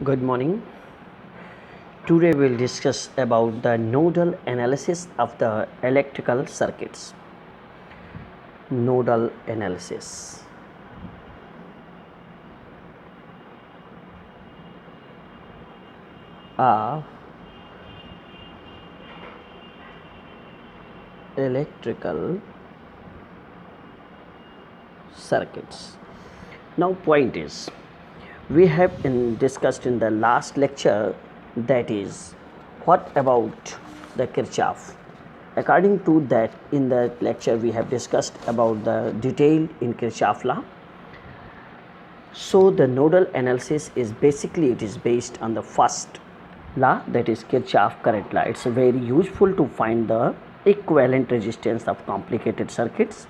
Good morning. Today we'll discuss about the nodal analysis of the electrical circuits. Nodal analysis. Of electrical circuits. Now point is, we have discussed in the last lecture, that is, what about the Kirchhoff. According to that, in that lecture we have discussed about the detail in Kirchhoff law. So the nodal analysis is basically, it is based on the first law, that is Kirchhoff current law. It's very useful to find the equivalent resistance of complicated circuits.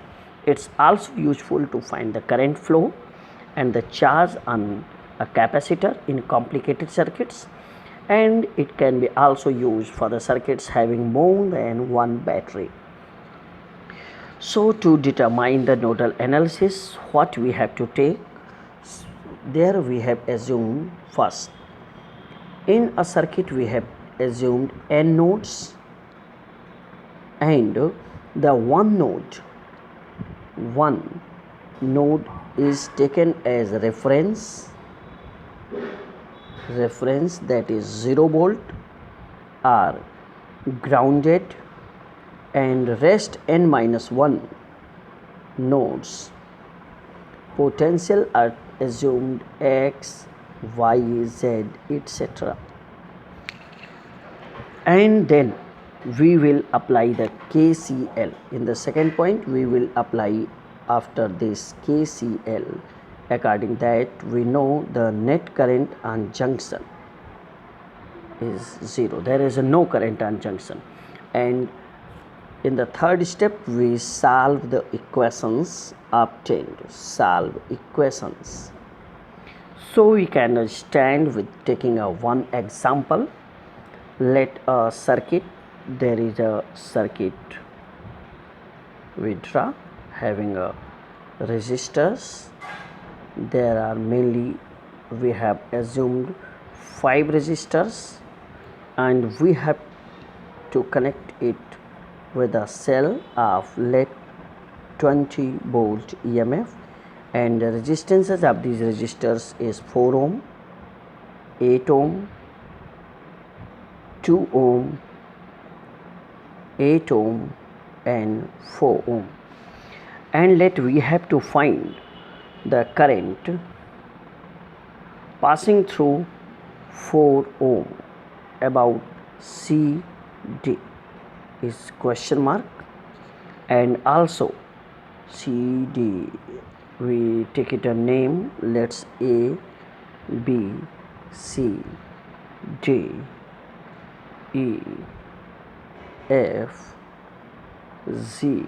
It's also useful to find the current flow and the charge on a capacitor in complicated circuits, and it can be also used for the circuits having more than one battery. So to determine the nodal analysis, what we have to take, there we have assumed first, in a circuit we have assumed n nodes, and the one node is taken as reference, that is 0 volt, are grounded, and rest n minus 1 nodes potential are assumed x, y, z, etc. And then we will apply the KCL. In the second point, we will apply after this KCL. According that, we know the net current on junction is 0. There is no current on junction. And in the third step, we solve the equations obtained. Solve equations. So we can stand with taking a one example. Let a circuit, there is a circuit we draw having a resistors. There are mainly, we have assumed 5 resistors, and we have to connect it with a cell of let 20 volt EMF, and the resistances of these resistors is 4 ohm, 8 ohm, 2 ohm, 8 ohm, and 4 ohm. And we have to find the current passing through 4 ohm about CD is question mark, and also CD, we take it a name, let's A, B, C, D, E, F, Z,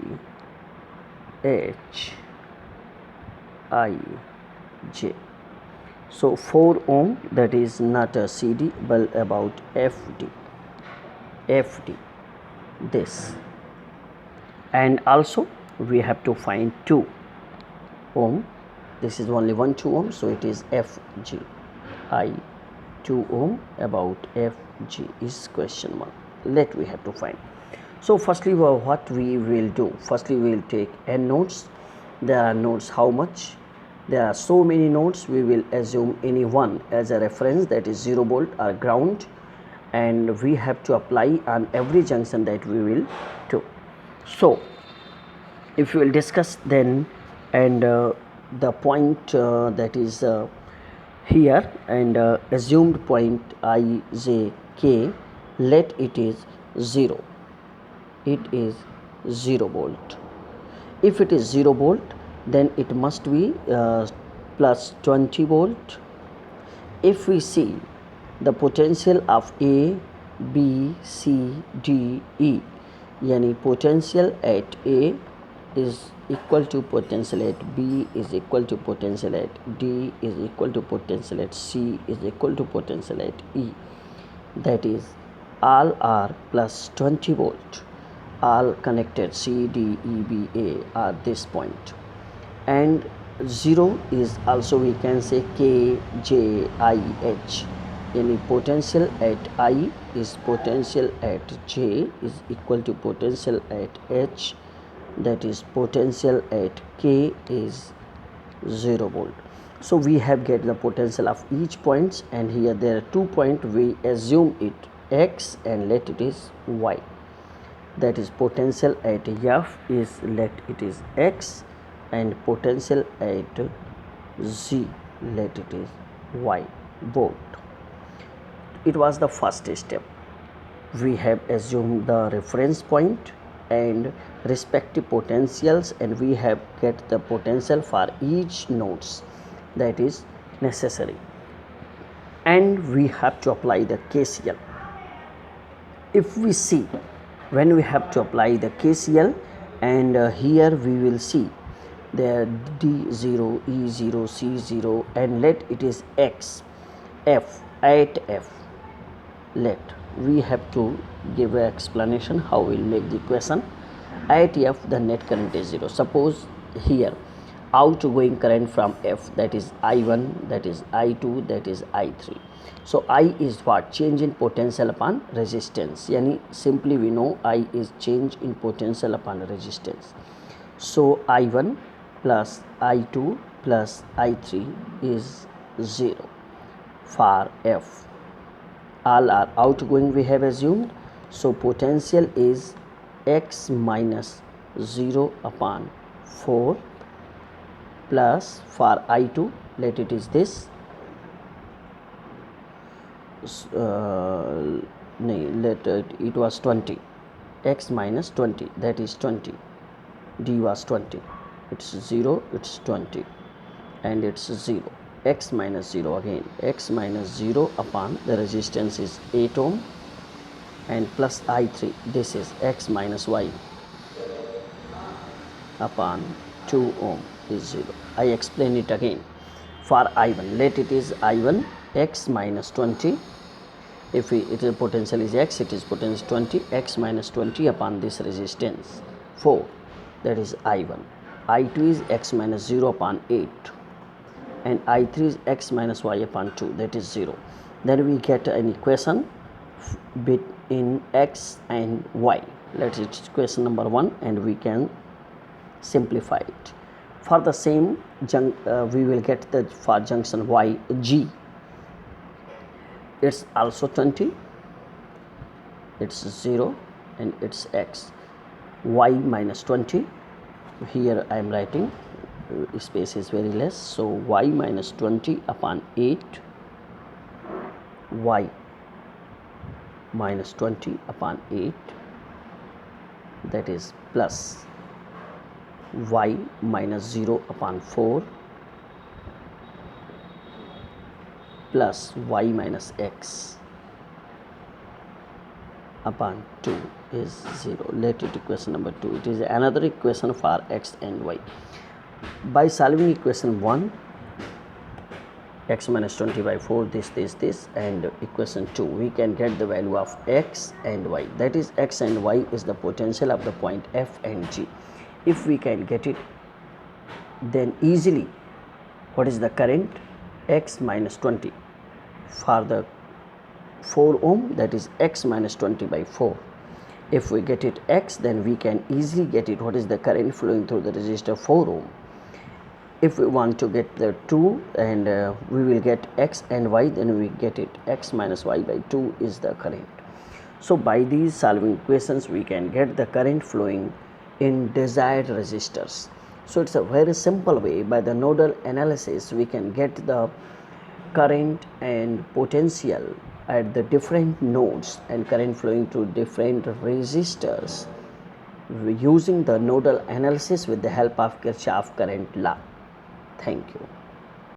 H, I, J. So 4 ohm, that is not a CD but about FD, this. And also we have to find 2 ohm, this is only 2 ohm, so it is FG, I 2 ohm about FG is question mark. Let we have to find. So firstly, what we will do, firstly we will take n nodes. There are nodes how much? There are so many nodes, we will assume any one as a reference, that is 0 volt or ground, and we have to apply on every junction that we will do. So if we will discuss then, and the point that is here, and assumed point I, J, K, let it is 0. It is 0 volt. If it is 0 volt, then it must be plus 20 volt. If we see the potential of A, B, C, D, E, yani potential at A is equal to potential at B is equal to potential at D is equal to potential at C is equal to potential at E, that is all are plus 20 volt, all connected C, D, E, B, A are this point. And 0 is also, we can say K, J, I, H, any potential at I is potential at J is equal to potential at H, that is potential at K is 0 volt. So we have get the potential of each points, and here there are 2 points, we assume it X and let it is Y. That is potential at F is let it is X, and potential at Z let it is Y both. It was the first step. We have assumed the reference point and respective potentials, and we have get the potential for each nodes that is necessary, and we have to apply the KCL. If we see when we have to apply the KCL, and here we will see there D0, E0, C0, and let it is X, F at F. Let we have to give an explanation how we will make the equation. At F the net current is 0. Suppose here outgoing current from F, that is I1, that is I2, that is I3. So I is what? Change in potential upon resistance. Yani simply we know I is change in potential upon resistance. So I1 plus I2 plus I3 is 0 for F. All are outgoing we have assumed. So potential is X minus 0 upon 4 plus for I2 let it is this let it was 20, X minus 20, that is 20, D was 20, it's 0, it's 20, and it's 0, X minus 0 again, X minus 0 upon the resistance is 8 ohm, and plus I3, this is X minus Y upon 2 ohm is 0. I explain it again. For I1, let it is I1 X minus 20. If it is potential is X, it is potential 20, X minus 20 upon this resistance 4, that is I1. I2 is X minus 0 upon 8, and I3 is X minus Y upon 2, that is 0. Then we get an equation between X and Y. Let it is equation number 1, and we can simplify it. For the same we will get the for junction Y G, it's also 20, it's 0, and it's X. Y minus 20, here I am writing, space is very less, so Y minus 20 upon 8, Y minus 20 upon 8, that is plus Y minus 0 upon 4 plus Y minus X upon 2 is 0. Let it equation number 2. It is another equation for X and Y. By solving equation 1, X minus 20 by 4, this, and equation 2, we can get the value of X and Y. That is X and Y is the potential of the point F and G. If we can get it, then easily what is the current? X minus 20 for the 4 ohm, that is X minus 20 by 4. If we get it X, then we can easily get it what is the current flowing through the resistor 4 ohm. If we want to get the 2, and we will get X and Y, then we get it X minus Y by 2 is the current. So by these solving equations we can get the current flowing in desired resistors. So it's a very simple way. By the nodal analysis we can get the current and potential at the different nodes and current flowing through different resistors using the nodal analysis with the help of Kirchhoff current law. Thank you.